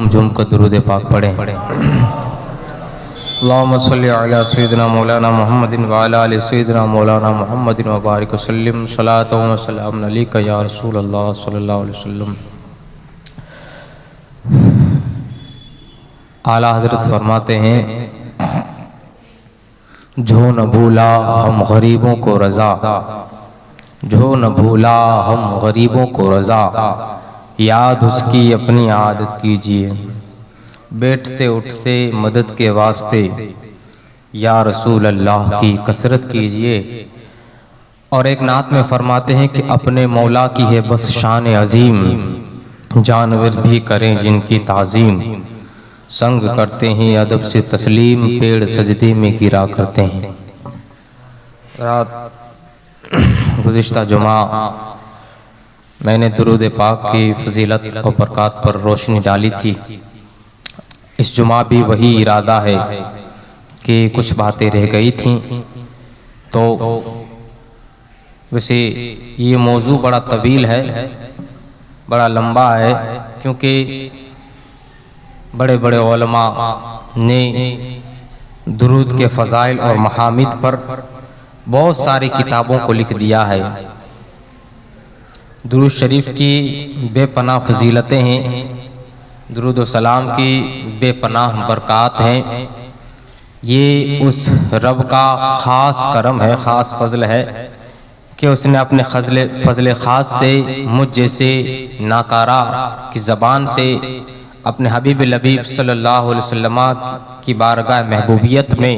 झूम झूम कर दुरूद पाक पढ़ें। अल्लाहुम्मा सल्लि अला सय्यिदिना मौलाना मुहम्मदिन व अला आलि सय्यिदिना मौलाना मुहम्मदिन व बारिक वसल्लिम सलातो व सलाम अलैका या रसूल अल्लाह सल्लल्लाहु अलैहि वसल्लम। आला हजरत फरमाते हैं, जो न भूला हम गरीबों को रज़ा, जो न भूला हम गरीबों को रज़ा, याद उसकी अपनी आदत कीजिए, बैठते उठते मदद के वास्ते या रसूल अल्लाह की कसरत कीजिए। और एक नात में फरमाते हैं कि अपने मौला की है बस शान अजीम, जानवर भी करें जिनकी ताज़ीम, संग करते हैं अदब से तस्लीम, पेड़ सजदे में गिरा करते हैं। रात गुज़िश्ता जुमा मैंने दुरूद पाक की फजीलत और बरक़ात पर रोशनी डाली थी। इस जुमा भी वही इरादा है कि कुछ बातें रह गई थीं। तो वैसे ये मौजू बड़ा तवील है, बड़ा लंबा है, क्योंकि बड़े बड़े उलमा ने दुरूद के फ़ज़ाइल और महामिद पर बहुत सारी किताबों को लिख दिया है। दुरूद शरीफ की बेपनाह फजीलतें हैं, दुरूद व सलाम की बेपनाह बरक़ात हैं। ये उस रब का ख़ास करम है, ख़ास फ़ज़ल है कि उसने अपने फ़ज़ल ख़ास से मुझ जैसे नाकारा की ज़बान से अपने हबीब लबीब सल्लल्लाहु अलैहि वसल्लम की बारगाह महबूबियत में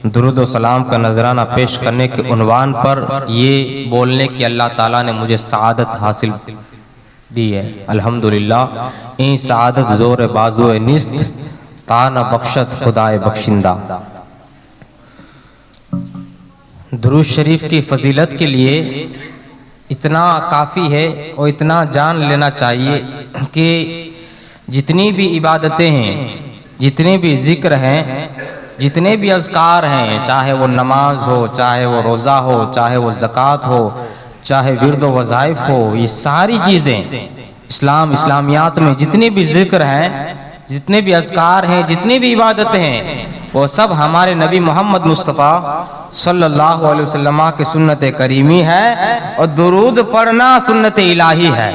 दुरूद व सलाम का नजराना पेश करने के उन्वान पर ये बोलने की अल्लाह ताला ने मुझे सआदत हासिल दी है। अल्हम्दुलिल्लाह। इन सआदत जोर बाजो निस्त ताना बख्शत खुदाए बख्शिंदा। दुरूद शरीफ की फजीलत के लिए इतना काफ़ी है और इतना जान लेना चाहिए कि जितनी भी इबादतें हैं, जितने भी जिक्र हैं, जितने भी अज़कार हैं, चाहे वो नमाज हो, चाहे वो रोज़ा हो, चाहे वो ज़कात हो, चाहे विर्द व वज़ाइफ हो, ये सारी चीज़ें इस्लामियात में जितने भी जिक्र हैं, जितने भी अज़कार हैं, जितनी भी इबादतें हैं, वो सब हमारे नबी मोहम्मद मुस्तफ़ा सल्लल्लाहु अलैहि वसल्लम की सुन्नत करीमी है और दुरूद पढ़ना सुन्नत इलाही है।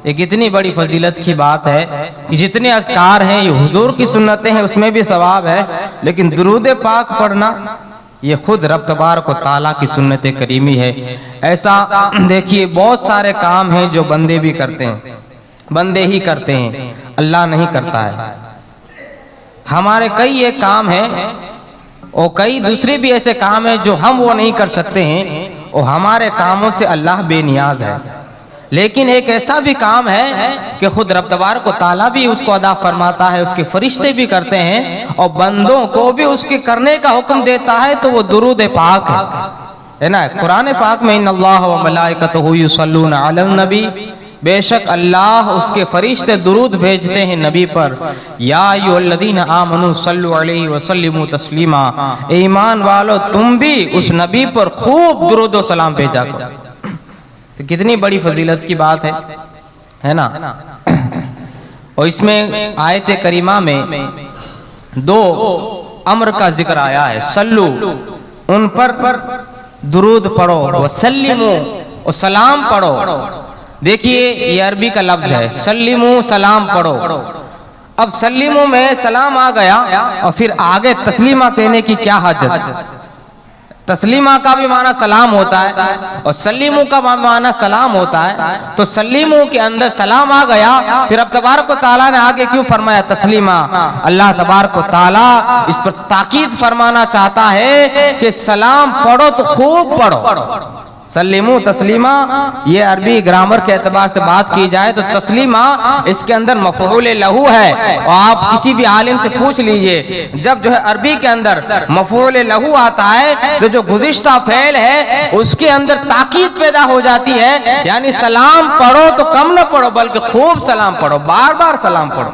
एक इतनी बड़ी फजीलत की बात है कि जितने अज़कार हैं ये हुजूर की सुन्नतें हैं, उसमें भी सवाब है, लेकिन दुरूद पाक पढ़ना ये खुद रब तबारक व तआला की सुन्नत करीमी है। ऐसा देखिए बहुत सारे काम हैं जो बंदे भी करते हैं, बंदे ही करते हैं, अल्लाह नहीं करता है। हमारे कई एक काम हैं और कई दूसरे भी ऐसे काम हैं जो हम वो नहीं कर सकते हैं और हमारे कामों से अल्लाह बेनियाज है। लेकिन एक ऐसा भी काम है कि खुद रब तबारक व तआला भी उसको अदा फरमाता है, उसके फरिश्ते भी करते हैं और बंदों को भी उसके करने का हुक्म देता है, तो वो दुरूद पाक है ना। कुरान पाक में इन्नल्लाह व मलाइकतहु युसल्लूना अलन नबी, बेशक अल्लाह उसके फरिश्ते दुरूद भेजते हैं नबी पर। या अय्युहल्लज़ीना आमनू सल्लु अलैहि व सल्लिमू तस्लीमा, ईमान वालो तुम भी उस नबी पर खूब दुरूद व सलाम भेजा करो। तो कितनी बड़ी फजीलत की बात है ना। और इसमें आयत करीमा में दो अम्र का जिक्र आया है, सल्लू उन पर दुरूद पढ़ो, व सल्लिमू और सलाम पढ़ो। देखिए ये अरबी का लफ्ज है, सल्लिमू सलाम पढ़ो। अब सल्लिमू में सलाम आ गया और फिर आगे तस्लीमा कहने की क्या हाजत। तस्लीमा का भी माना सलाम होता है और सल्लीमू का माना सलाम होता है। तो सल्लीमू के अंदर सलाम आ गया, फिर अब तबारक व तआला ने आगे क्यों फरमाया तस्लीमा। अल्लाह तबारक व तआला इस पर ताकीद फरमाना चाहता है कि सलाम पढ़ो तो खूब पढ़ो। सल्लिमू तस्लीमा, ये अरबी ग्रामर के एतबार से बात की जाए तो तस्लीमा इसके अंदर मफ़ऊल लहू है। और आप किसी भी आलिम से पूछ लीजिए, जब जो है अरबी के अंदर मफ़ऊल लहू आता है तो जो गुज़िश्ता फ़ेल है उसके अंदर ताकीद पैदा हो जाती है, यानी सलाम पढ़ो तो कम न पढ़ो बल्कि खूब सलाम पढ़ो, बार बार सलाम पढ़ो।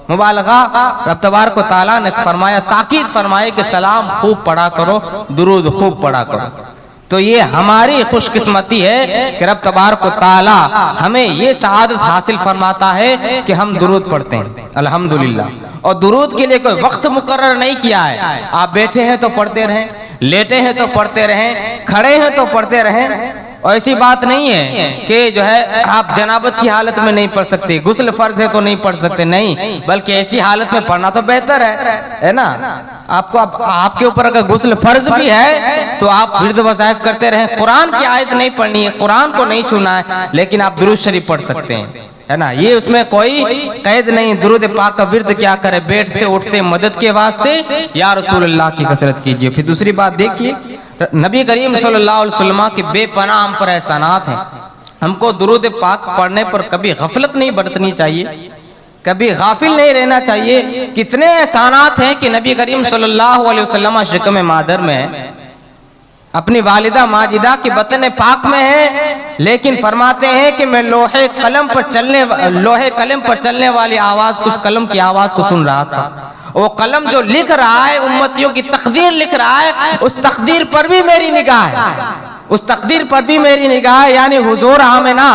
मुबालगा रब तबारक व तआला ने फरमाया, ताकीद फरमाए कि सलाम खूब पढ़ा करो, दुरूद खूब पढ़ा करो। तो ये हमारी खुशकिस्मती है कि रब तबारक व तआला हमें ये सआदत हासिल फरमाता है कि हम दुरूद पढ़ते हैं, अल्हम्दुलिल्लाह। और दुरूद के लिए कोई वक्त मुकर्रर नहीं किया है। आप बैठे हैं तो पढ़ते रहें, लेटे हैं तो पढ़ते रहें, खड़े हैं तो पढ़ते रहें। और ऐसी बात नहीं है कि जो है आप जनाबत की हालत में नहीं पढ़ सकते, गुस्ल फर्ज है तो नहीं पढ़ सकते, नहीं, बल्कि ऐसी हालत में पढ़ना तो बेहतर है ना। आपको आपके ऊपर अगर गुस्ल फर्ज भी है तो आप विर्द वज़ाइफ करते रहें। कुरान की आयत नहीं पढ़नी है, कुरान को नहीं छूना है, लेकिन आप दुरूद शरीफ पढ़ सकते हैं, है ना। ये उसमें कोई कैद नहीं। दुरूद पाक का विर्द क्या करे, बैठते उठते मदद के वास्ते या रसूलुल्लाह की कसरत कीजिए। फिर दूसरी बात देखिए, नबी करीम सल्लल्लाहु अलैहि वसल्लम के बेपनाह हम पर एहसानात हैं। हमको दुरूद पाक पढ़ने पर कभी गफलत नहीं बरतनी चाहिए, कभी गाफिल नहीं रहना चाहिए। कितने एहसानात हैं कि नबी करीम सल्लल्लाहु अलैहि वसल्लम शिकम मादर में है, अपनी वालिदा माजिदा की बतन पाक में है, लेकिन फरमाते हैं कि मैं लोहे कलम पर चलने वाली आवाज, उस कलम की आवाज को सुन रहा था। वो कलम जो लिख रहा है, उम्मतियों की तकदीर लिख रहा है, उस तकदीर पर भी मेरी निगाह है, उस तकदीर पर भी मेरी निगाह है। यानी हुजूर आमिना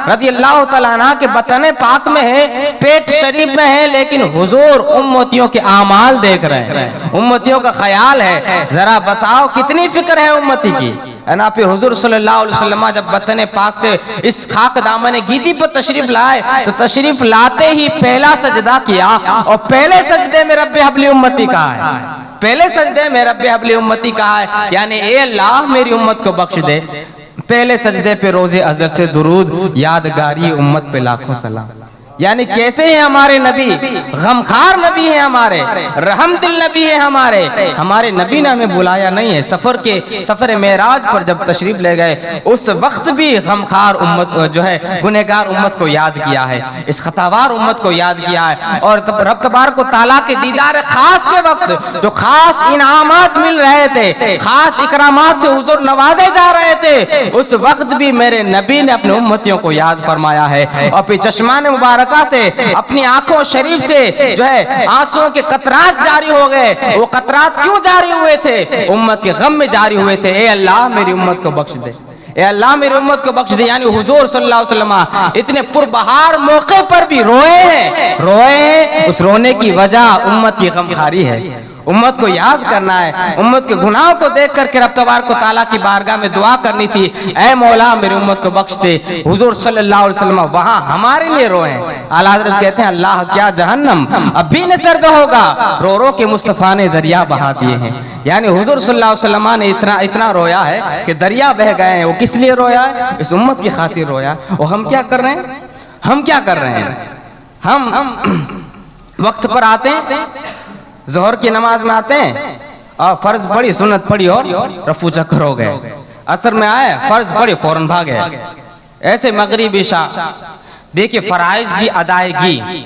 रज़ियल्लाहु तआला अन्हा के बतन पाक में है, पेट शरीफ में है, लेकिन हुजूर उम्मतियों के आमाल देख रहे हैं, उम्मतियों का ख्याल है। जरा बताओ कितनी फिक्र है उम्मती की, है ना। फिर हुजूर सल्लल्लाहु अलैहि वसल्लम जब बतन पाक से इस खाक दामन गीदी पर तशरीफ लाए, तो तशरीफ लाते ही पहला सजदा किया, और पहले सजदे में रब्बे हबली उम्मती कहा है, पहले सजदे में रब्बे हबली उम्मती कहा है, यानी ए अल्लाह मेरी उम्मत को बख्श दे। पहले सजदे पे रोजे अज़र से दुरूद, यादगारी उम्मत पे लाखों सलाम। यानी कैसे हैं हमारे नबी, गमखार नबी है हमारे, रहम दिल नबी है हमारे नबी ने हमें बुलाया नहीं है। सफर मेराज पर जब तशरीफ ले गए, उस वक्त भी गमखार उम्मत जो है, गुनहगार उम्मत को याद किया है, इस खतावार उम्मत को याद किया है। और रब तबारक व तआला के दीदार खास के वक्त जो खास इनामात मिल रहे थे, खास इकरामात से हुजूर नवाजे जा रहे थे, उस वक्त भी मेरे नबी ने अपने उम्मतियों को याद फरमाया है। और फिर चश्मान मुबारक से अपनी आंखों शरीफ से जो है आंसुओं के कतरात जारी हो गए। वो कतरात क्यों जारी हुए थे? उम्मत के गम में जारी हुए थे। ए अल्लाह मेरी उम्मत को बख्श दे, ए अल्लाह मेरी उम्मत को बख्श दे। यानी हुजूर सल्लल्लाहु अलैहि वसल्लम इतने पुरबहार मौके पर भी रोए हैं। उस रोने की वजह उम्मत की गमखारी है, उम्मत को याद करना है, उम्मत के गुनाहों को देख करके रब तबारक व तआला की बारगाह में दुआ करनी थी, ऐ मौला मेरी उम्मत को बख्श दे। हुजूर सल्लल्लाहु अलैहि वसल्लम वहां हमारे लिए रोए। आला हज़रत कहते हैं अल्लाह क्या जहन्नम अब भी न सर्द होगा, रो रो के मुस्तफा ने दरिया बहा दिए हैं। यानी हुजूर सल्लल्लाहु अलैहि वसल्लम ने इतना रोया है कि दरिया बह गए हैं। वो किस लिए रोया है? इस उम्मत की खातिर रोया। और हम क्या कर रहे हैं? हम वक्त पर आते हैं, जोहर की नमाज में आते हैं और फर्ज पढ़ी, सुन्नत पढ़ी और रफू चक्कर हो गए। असर में आए, फर्ज पढ़ी, फौरन भागे। ऐसे मगरिब इशा। देखिए फराइज की अदायगी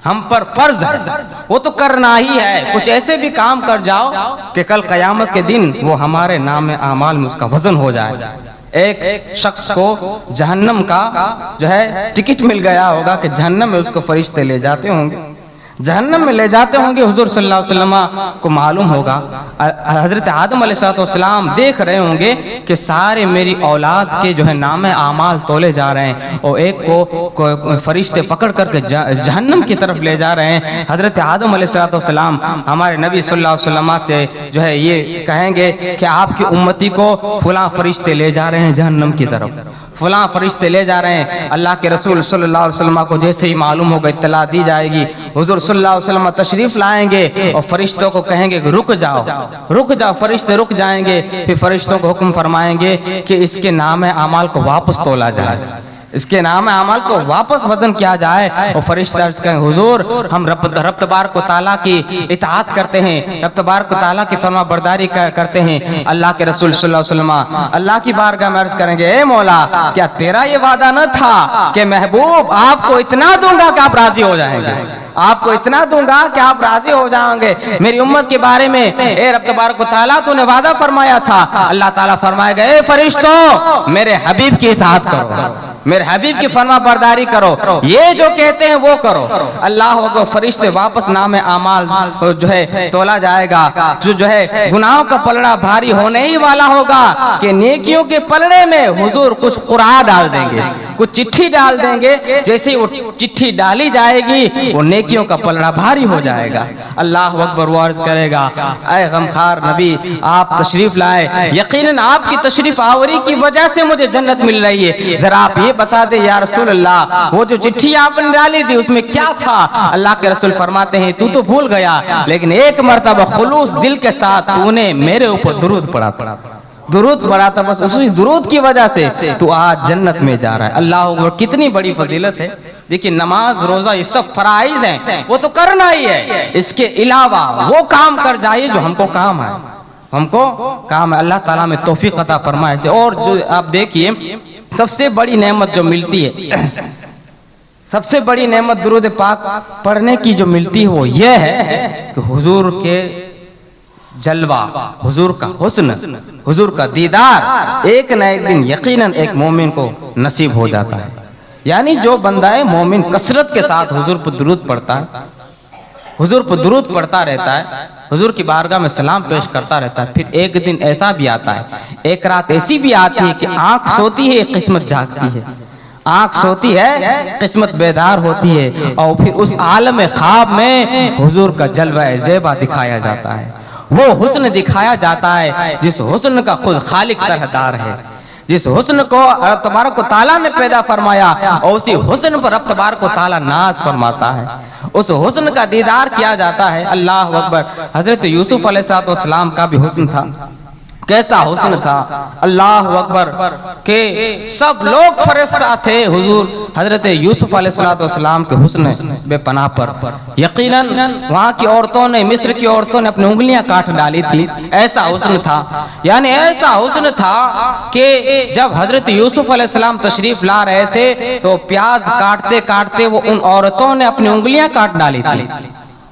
हम पर फर्ज है, वो तो करना ही है। कुछ ऐसे भी काम कर जाओ कि कल कयामत के दिन वो हमारे नाम आमाल में उसका वजन हो जाए। एक शख्स को जहन्नम का जो है टिकट मिल गया होगा कि जहन्नम में उसको फरिश्ते ले जाते होंगे, जहन्नम में ले जाते होंगे। हुजूर सल्लल्लाहु अलैहि वसल्लम को मालूम होगा, हजरत आदम अलैहिस्सलाम देख रहे होंगे कि सारे मेरी औलाद के जो है नामे आमाल तोले जा रहे हैं, और एक को फरिश्ते पकड़ करके जहन्नम की तरफ ले जा रहे हैं। हजरत आदम अलैहिस्सलाम हमारे नबी सल्लल्लाहु अलैहि वसल्लम से जो है ये कहेंगे कि आपकी उम्मती को फलां फरिश्ते ले जा रहे हैं जहन्नम की तरफ, फलां फरिश्ते ले जा रहे हैं। अल्लाह के रसूल सल्लल्लाहु अलैहि वसल्लम को जैसे ही मालूम होगा, इत्तला दी जाएगी। हुजूर सल्लल्लाहु अलैहि वसल्लम तशरीफ लाएंगे और फरिश्तों को कहेंगे कि रुक जाओ। फरिश्ते रुक जाएंगे। फिर फरिश्तों को हुक्म फरमाएंगे कि इसके नाम आमाल को वापस तोला जाए, इसके नाम अमाल को वापस वजन किया जाए। और फरिश्ते अर्ज करें हुजूर हम रब तबारक व तआला की इताअत करते हैं, रब तबारक व तआला की फरमा बरदारी करते हैं। अल्लाह के रसूल सल्लल्लाहु अलैहि वसल्लम अल्लाह की बारगाह में अर्ज करेंगे, ए मौला क्या तेरा ये वादा न था कि महबूब आपको इतना दूंगा कि आप राजी हो जाएंगे, आपको इतना दूंगा कि आप राजी हो जाएंगे मेरी उम्मत के बारे में। ए रब तबारक व तआला तूने वादा फरमाया था। अल्लाह ताला फरमाएगा, ए फरिश्तों मेरे हबीब की इताअत करो, मेरे हबीब की फरमा बरदारी करो, ये जो कहते हैं वो करो। अल्लाह को फरिश्ते वापस नामे आमाल जो है तोला जाएगा, जो है गुनाहों का पलड़ा भारी होने ही वाला होगा कि नेकियों के पलड़े में हुजूर कुछ कुरान डाल देंगे, कुछ चिट्ठी डाल देंगे। जैसे वो चिट्ठी डाली जाएगी वो नेकियों का पलड़ा भारी हो जाएगा। अल्लाह अकबर। वो अर्ज करेगा, ऐ गमखार नबी आप तशरीफ लाए, यकीनन आपकी तशरीफ आवरी की वजह से मुझे जन्नत मिल रही है, जरा आप ये बता दे या रसूल अल्लाह वो जो चिट्ठी आपने डाली थी उसमें क्या था? अल्लाह के रसूल फरमाते हैं तू तो भूल गया, लेकिन एक मर्तबा खुलूस दिल के साथ तूने मेरे ऊपर दुरूद पढ़ा, दुरूद पढ़ा था, बस उसी दुरूद की वजह से तू आज जन्नत में जा रहा है। अल्लाह अकबर। कितनी बड़ी फजीलत है। देखिए नमाज रोजा ये सब फराइज हैं, वो तो करना ही है, इसके अलावा वो काम कर जाइए जो हमको काम है, हमको काम है। अल्लाह ताला में तौफीक अता फरमाए। और जो आप देखिए सबसे बड़ी नेमत जो मिलती है, सबसे बड़ी नेमत दुरूद पाक पढ़ने की जो मिलती है वो ये है कि हुजूर के जलवा, हुजूर का हुस्न, हुजूर का दीदार एक न एक दिन यकीनन एक मोमिन को नसीब हो जाता है। यानी जो बंदा है मोमिन कसरत के साथ हुजूर पर दुरूद पढ़ता है, हुजूर पर दुरूद पढ़ता रहता है, हुजूर की बारगाह में सलाम पेश करता रहता है, फिर एक दिन ऐसा भी आता है, एक रात ऐसी भी आती है कि आंख सोती है किस्मत जागती है, आंख सोती है किस्मत बेदार होती है, और फिर उस आलम ख्वाब में हुजूर का जलवा ज़ेबा दिखाया जाता है, वो हुस्न दिखाया जाता है जिस हुस्न का खुद खालिक तरहदार है, जिस हुस्न को रब तबारक व तआला ने पैदा फरमाया और उसी हुस्न पर रब तबारक व तआला नाज फरमाता है, उस हुस्न का दीदार किया जाता है। अल्लाह अकबर। हजरत यूसुफ अलैहिस्सलाम का भी हुस्न था, कैसा हुस्न था, अल्लाह अकबर, के सब लोग फरिश्ता थे हुजूर हजरत यूसुफ अलैहिस्सलाम के हुस्न बेपनाह पर। यकीनन वहाँ की औरतों ने, मिस्र की औरतों ने अपनी उंगलियां काट डाली थी, ऐसा हुस्न था। यानी ऐसा हुस्न था कि जब हजरत यूसुफ अलैहिस्सलाम तशरीफ ला रहे थे तो प्याज काटते काटते वो उन औरतों ने अपनी उंगलियां काट डाली थी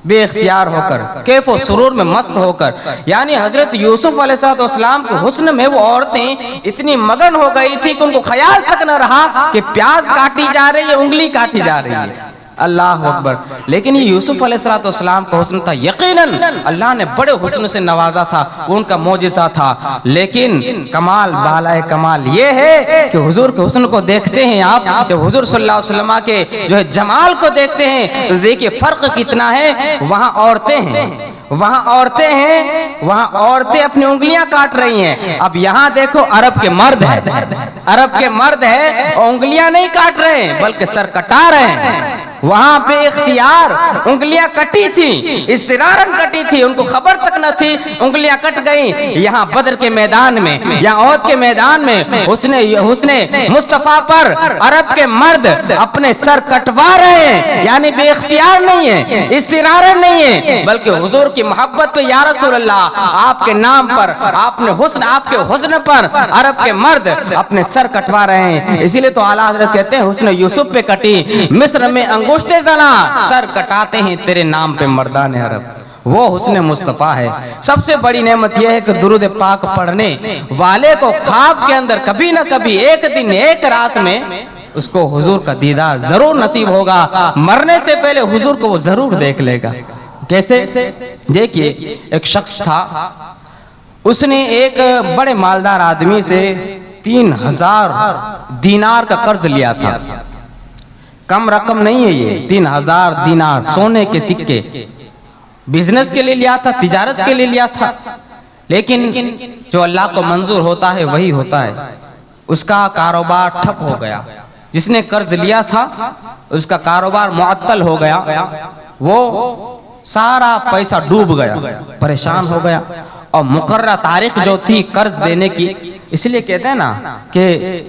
बेख्तियार होकर, कैफो सुरूर में मस्त होकर। यानी हजरत यूसुफ अलैहिस्सलाम के हुस्न में वो औरतें इतनी मगन हो गई थी कि उनको ख्याल तक न रहा कि प्याज काटी जा रही है, उंगली काटी जा रही है। अल्लाह अकबर। लेकिन ये यूसुफ अलैहिस्सलाम का हुस्न था, यकीनन अल्लाह ने बड़े हुस्न से नवाजा था, वो उनका मोजिज़ा था। लेकिन कमाल बालाए कमाल ये है कि हुजूर के हुस्न को देखते हैं आप, जब हुजूर सल्लल्लाहु अलैहि वसल्लम के जो है जमाल को देखते हैं तो देखिए फर्क कितना है। वहाँ औरतें हैं, वहाँ औरतें हैं, वहाँ औरतें अपनी उंगलियां काट रही हैं। अब यहाँ देखो अरब के मर्द है, अरब के मर्द है और उंगलियां नहीं काट रहे हैं बल्कि सर कटा रहे हैं। वहां पे इख्तियार उंगलियां कटी थी, इस्तिरारन कटी थी, उनको खबर तक न थी, उंगलियां कट गई। यहाँ बदर के मैदान में, यहाँ औद के मैदान में उसने मुस्तफा पर अरब के मर्द अपने सर कटवा रहे हैं। यानी बेइख्तियार नहीं है, इस्तिरारन नहीं है, बल्कि हुजूर की मोहब्बत पे या रसूल अल्लाह आपके नाम पर, आपने हुस्न, आपके हुस्न पर अरब के मर्द अपने सर कटवा रहे हैं। इसीलिए तो आला हज़रत कहते हैं हुस्न यूसुफ पे कटी, मिस्र में अंगूठे जना सर कटाते हैं तेरे नाम पे मर्दाने अरब। वो हुस्न मुस्तफा है। सबसे बड़ी नेमत यह है कि दुरूद पाक पढ़ने वाले को ख्वाब के अंदर कभी न कभी एक दिन एक रात में उसको हुजूर का दीदार जरूर नसीब होगा। मरने से पहले हुजूर को वो जरूर देख लेगा। कैसे? देखिए एक शख्स था, उसने एक बड़े मालदार आदमी से 3000 दीनार का कर्ज लिया था। कम रकम नहीं है ये, 3000 दीनार सोने के सिक्के। बिजनेस के लिए लिया था, तिजारत के लिए लिया था। लेकिन जो अल्लाह को मंजूर होता है वही होता है। उसका कारोबार ठप हो गया। जिसने कर्ज लिया था उसका कारोबार मुअत्तल हो गया, वो सारा पैसा डूब गया, परेशान हो गया। और मुकर्रर तारीख जो थी कर्ज देने की, इसलिए कहते हैं ना कि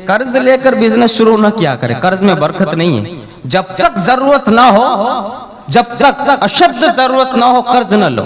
कर्ज लेकर बिजनेस शुरू न किया करे, कर्ज में बरकत नहीं है। जब तक जरूरत ना हो, जब तक अशद जरूरत ना हो कर्ज न लो।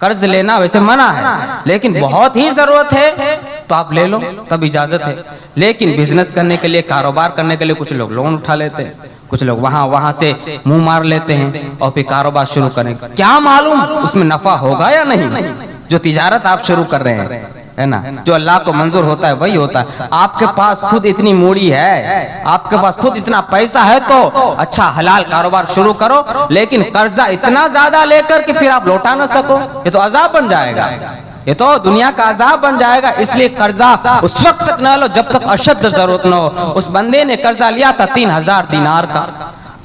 कर्ज लेना वैसे मना है, लेकिन बहुत ही जरूरत है तो आप ले लो, तब इजाजत है। लेकिन बिजनेस करने के लिए, कारोबार करने के लिए कुछ लोग लोन उठा लेते हैं, कुछ लोग वहां से मुंह मार लेते हैं और फिर कारोबार शुरू करें। क्या मालूम उसमें नफा होगा या नहीं, जो तिजारत आप शुरू कर रहे हैं। है ना, जो अल्लाह को मंजूर होता है वही होता है। आपके पास खुद इतनी मूड़ी है, आपके पास खुद इतना पैसा है तो अच्छा हलाल कारोबार शुरू करो, लेकिन कर्जा इतना ज्यादा लेकर के फिर आप लौटा ना सको, ये तो अजाब बन जाएगा, ये तो दुनिया का अजाब बन जाएगा। इसलिए कर्जा उस वक्त तक न लो जब तक अशद जरूरत न हो। उस बंदे ने कर्जा लिया था 3000 दिनार का,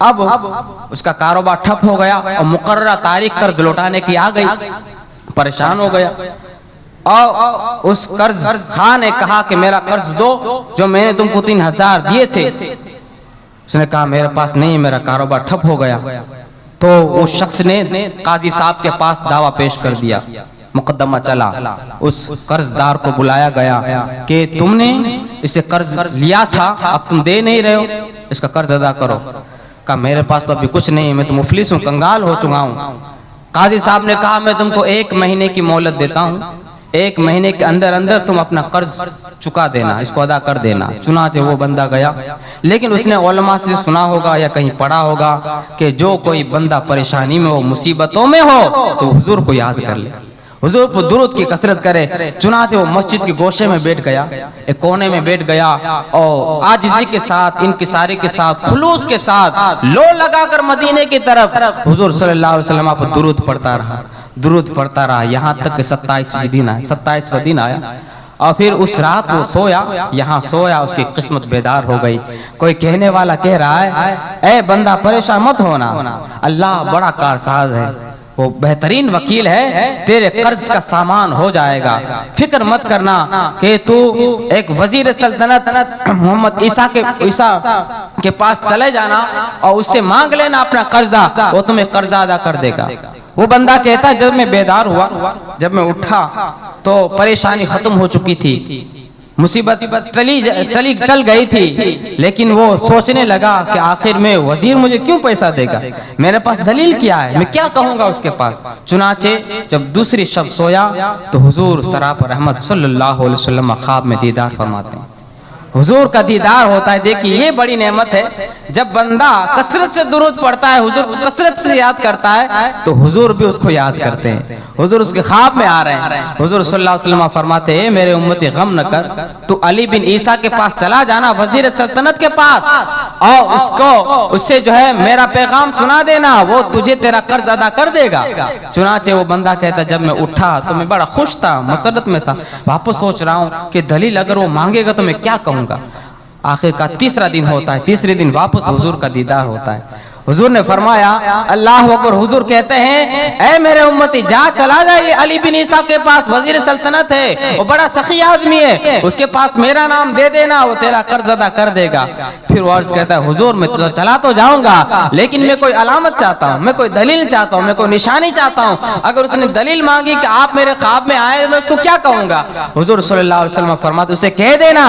अब उसका कारोबार ठप हो गया और मुकर्ररा तारीख कर्ज लौटाने की आ गई, परेशान हो गया। और उस कर्ज खां ने कहा कि मेरा कर्ज दो जो मैंने तुमको 3000 दिए थे। उसने कहा मेरे पास नहीं, मेरा कारोबार ठप हो गया। तो उस शख्स ने काजी साहब के पास दावा पेश कर दिया, मुकदमा चला, उस कर्जदार को बुलाया गया कि तुमने इसे कर्ज लिया था, अब तुम दे नहीं रहे हो, इसका कर्ज अदा करो। कहा मेरे पास तो अभी कुछ नहीं है, मैं तो मुफलिस हूँ, कंगाल हो चुका हूँ। काजी साहब ने कहा मैं तुमको 1 महीने की मोहलत देता हूँ, 1 महीने के अंदर अंदर तुम अपना कर्ज चुका देना, इसको अदा कर देना। चुनाचे वो बंदा गया, लेकिन उसने उलमा से सुना होगा या कहीं पढ़ा होगा कि जो कोई बंदा परेशानी में हो, मुसीबतों में हो, तो हुजूर को याद कर ले, हुजूर पर दुरूद की कसरत करे। चुनाचे वो मस्जिद के गोशे में बैठ गया, एक कोने में बैठ गया और आजिज़ी के साथ, इनकिसारी के साथ, खुलूस के साथ लो लगाकर मदीने की तरफ हुजूर सल्लल्लाहु अलैहि वसल्लम पर दुरूद पढ़ता रहा, दुरूद पढ़ता रहा, यहाँ तक कि 27वां दिन आया, 27वां दिन आया। और फिर उस रात वो सोया, यहाँ सोया, उसकी किस्मत बेदार हो गई। कोई कहने वाला कह रहा है ए बंदा परेशान मत होना, अल्लाह बड़ा कारसाज है, वो बेहतरीन वकील है, तेरे कर्ज का सामान हो जाएगा, फिक्र मत करना कि तू एक वजीर सल्तनत मोहम्मद ईसा के पास चले जाना और उससे मांग लेना अपना कर्जा, वो तुम्हें कर्जा अदा कर देगा। वो बंदा कहता है जब मैं बेदार हुआ, जब मैं उठा तो परेशानी खत्म हो चुकी थी, मुसीबत टल गई थी, लेकिन वो सोचने लगा कि आखिर में वजीर मुझे क्यों पैसा देगा, मेरे पास दलील क्या है, मैं क्या कहूंगा उसके पास। चुनाचे जब दूसरी शब सोया तो हुजूर सरापर रहमत सल्लल्लाहु अलैहि वसल्लम ख्वाब में दीदार फरमाते हैं, हुजूर का दीदार होता है। देखिए ये बड़ी नेमत है, जब बंदा कसरत से दुरूद पढ़ता है, हुजूर को कसरत से याद करता है, तो हुजूर भी उसको याद करते हैं, हुजूर उसके ख्वाब में आ रहे हैं। हुजूर सल्लल्लाहु अलैहि वसल्लम फरमाते हैं मेरे उम्मती गम न कर, तू अली बिन ईसा के पास चला जाना, वजीर सल्तनत के पास, और उससे जो है मेरा पैगाम सुना देना, वो तुझे तेरा कर्ज अदा कर देगा। चुनाचे वो बंदा कहता जब मैं उठा तो मैं बड़ा खुश था, मसरत में था, वापस सोच रहा हूँ कि दलील अगर वो मांगेगा तो मैं क्या कहूंगा। आखिर का तीसरा दिन होता है, तीसरे दिन वापस हुजूर का दीदार होता है। हुजूर ने फरमाया अल्लाह अकबर, हुजूर कहते हैं ऐ मेरे उम्मती जा चला जा, ये अली बिन ईसा के पास वजीर सल्तनत है, वो बड़ा सखी आदमी है, उसके पास मेरा नाम दे देना, वो तेरा कर्ज अदा कर देगा। फिर वो अर्ज कहता है हुजूर मैं तो चला तो जाऊंगा, लेकिन मैं कोई अलामत चाहता हूँ, मैं कोई दलील चाहता हूँ, मैं कोई निशानी चाहता हूँ। अगर उसने दलील मांगी कि आप मेरे ख्वाब में आए, मैं उसको क्या कहूंगा। हुजूर सल्लल्लाहु अलैहि वसल्लम फरमाते उसे कह देना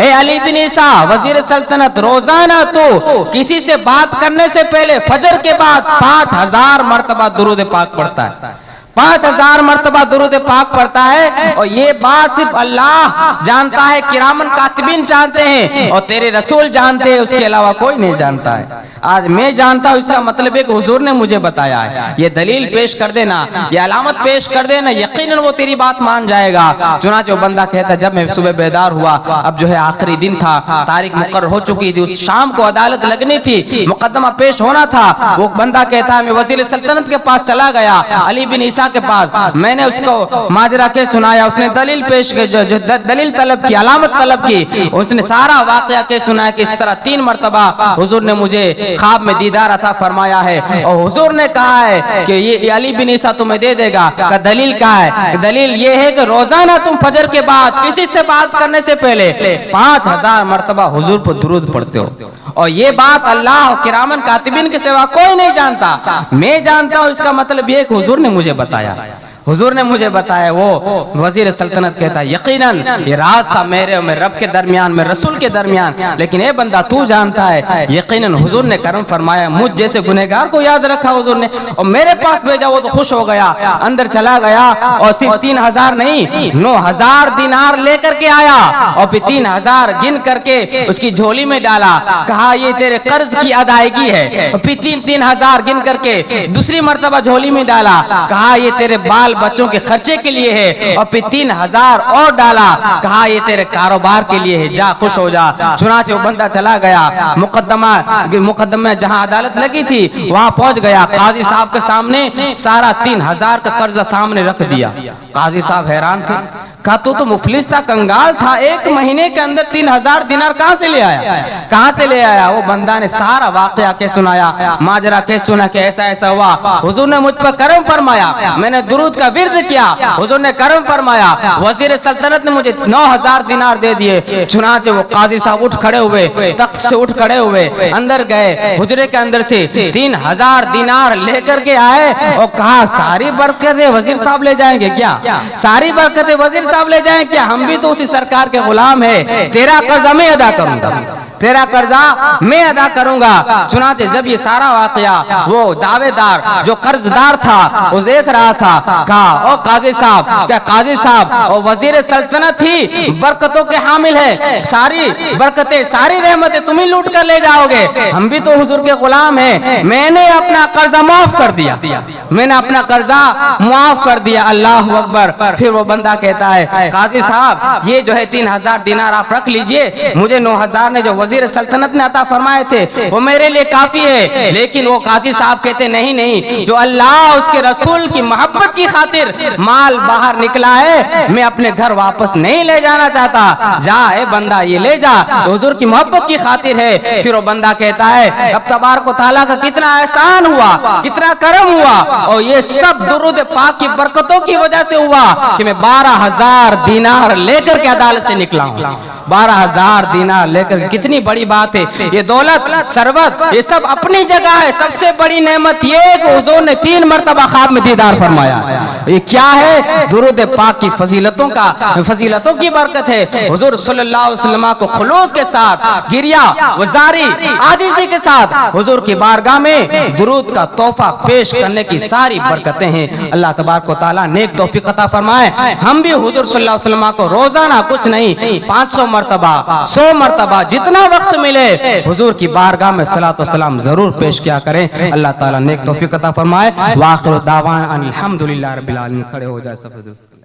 ए अली बिन ईसा वजीर सल्तनत, रोजाना तो किसी से बात करने से पहले फजर के बाद 5000 मर्तबा दुरूद पाक पढ़ता है, 5000 मर्तबा दुरूद पाक पढ़ता है। और ये बात सिर्फ अल्लाह जानता है, किरामन कातिबीन जानते हैं और तेरे रसूल जानते हैं, उसके अलावा कोई नहीं जानता है। आज मैं जानता हूँ, इसका मतलब है कि हुजूर ने मुझे बताया है। ये दलील पेश कर देना, ये अलामत पेश कर देना, यकीनन वो तेरी बात मान जाएगा। चुनांचे वो बंदा कहता जब मैं सुबह बेदार हुआ, अब जो है आखिरी दिन था, तारीख मुकर्रर हो चुकी थी, उस शाम को अदालत लगनी थी, मुकदमा पेश होना था। वो बंदा कहता है मैं वजीर सल्तनत के पास चला गया, अली बिन ईसा के पास, मैंने उसको माजरा के सुनाया, उसने दलील पेश की, जो दलील तलब की, अलामत तलब की, उसने सारा वाकया के सुनाया कि इस तरह 3 मरतबा हुजूर ने मुझे ख्वाब में दीदार अता फरमाया है और हुजूर ने कहा है कि ये अली बिन ईसा तुम्हें दे देगा। का दलील क्या है? दलील ये है कि रोजाना तुम फजर के बाद किसी से बात करने से पहले 5000 मरतबा हुजूर पर दुरूद पढ़ते हो, और ये बात अल्लाह किरामन कातिबीन के सिवा कोई नहीं जानता, मैं जानता हूँ। इसका मतलब ये हुजूर ने मुझे बताया, हुजूर ने मुझे बताया। वो वजीर सल्तनत कहता है यकीनन ये राज था मेरे और मेरे रब के दरमियान, मेरे रसूल के दरमियान, लेकिन ये बंदा तू जानता है। यकीनन हुजूर ने करम फरमाया, मुझ जैसे गुनहगार को याद रखा हुजूर ने और मेरे पास भेजा। वो तो खुश हो गया, अंदर चला गया और सिर्फ 3000 नहीं 9000 दिनार लेकर के आया और फिर 3000 गिन करके उसकी झोली में डाला, कहा ये तेरे कर्ज की अदायगी है। और फिर 3000 गिन करके दूसरी मर्तबा झोली में डाला, कहा ये तेरे बाल बच्चों के खर्चे के लिए है, और फिर 3000 और डाला, कहा ये तेरे कारोबार के लिए है, जा खुश हो जा। चुनाचे वो बंदा चला गया, मुकदमा जहां अदालत लगी थी वहां पहुंच गया, काजी साहब के सामने सारा 3000 का कर्जा सामने रख दिया। काजी साहब हैरान थे, कहा तो मुफलिस था, कंगाल था, 1 महीने के अंदर 3000 दिनार कहां से ले आया, कहां से ले आया? वो बंदा ने सारा वाकया के सुनाया, माजरा के सुना कि ऐसा ऐसा हुआ, हुजूर ने मुझ पर करम फरमाया, मैंने दुरूद का विर्द किया, हुजूर ने करम फरमाया, वजीर सल्तनत ने मुझे 9000 दिनार दे दिए। चुनाचे वो काजी साहब उठ खड़े हुए, तख्त से उठ खड़े हुए, अंदर गए, हुजरे के अंदर से 3000 दिनार लेकर के आए और कहा सारी बरकतें वजीर साहब ले जाएंगे क्या, सारी बरकतें वजीर साहब ले जाएं क्या? हम भी तो उसी सरकार के गुलाम है, तेरा कर्जा मैं अदा करूंगा, तेरा कर्जा मैं अदा करूंगा। चुनाचे जब ये सारा वाकया वो दावेदार जो कर्जदार था वो देख रहा था, कहा ओ काजी साहब, क्या काजी साहब और वजीर सल्तनत ही बरकतों के हामिल है, सारी बरकतें सारी रहमतें तुम ही लूट कर ले जाओगे, हम भी तो हुजूर के गुलाम हैं, मैंने अपना कर्जा माफ कर दिया, मैंने अपना कर्जा माफ कर दिया। अल्लाह अकबर। फिर वो बंदा कहता है काजी साहब ये जो है 3000 दिनार आप रख लीजिए, मुझे 9000 ने जो वजीर सल्तनत ने अता फरमाए थे वो मेरे लिए काफी है। लेकिन वो काजी साहब कहते नहीं नहीं, जो अल्लाह उसके रसूल की मोहब्बत की खातिर माल बाहर निकला है, मैं अपने घर वापस नहीं ले जाना चाहता, जा ए बंदा ये ले जा, तो हुजूर की मोहब्बत की खातिर है। फिर वो बंदा कहता है अब तबारक व तआला का कितना एहसान हुआ, कितना करम हुआ, और ये सब दुरूद पाक की बरकतों की वजह से हुआ कि मैं 12000 दिनार लेकर के अदालत से निकला हूँ। 12000 दिनार लेकर, कितनी बड़ी बात है। ये दौलत सरवत ये सब अपनी जगह है, सबसे बड़ी नेमत ये कि हुजूर ने 3 मरतबा ख्वाब में दीदार फरमाया। ये क्या है? दुरूद पाक की फजीलतों की बरकत है। हुजूर सल्लल्लाहु अलैहि वसल्लम को खुलूस के साथ, गिरिया वजारी आजिज़ी के साथ हुजूर की बारगाह में दुरूद का तोहफा पेश करने की सारी बरकतें हैं। अल्लाह तबारक व तआला नेक तौफीक अता फरमाए। हम भी हुजूर सल्लल्लाहु अलैहि वसल्लम को रोजाना कुछ नहीं 500 मरतबा 100 मरतबा जितना वक्त मिले हुजूर की बारगाह में सलात व सलाम जरूर पेश किया करें। अल्लाह ताला नेक तौफीक अता फरमाए। वाखिर दावाना अनिल हम्दुलिल्लाहि रब्बिल आलमीन। खड़े हो जाए सब।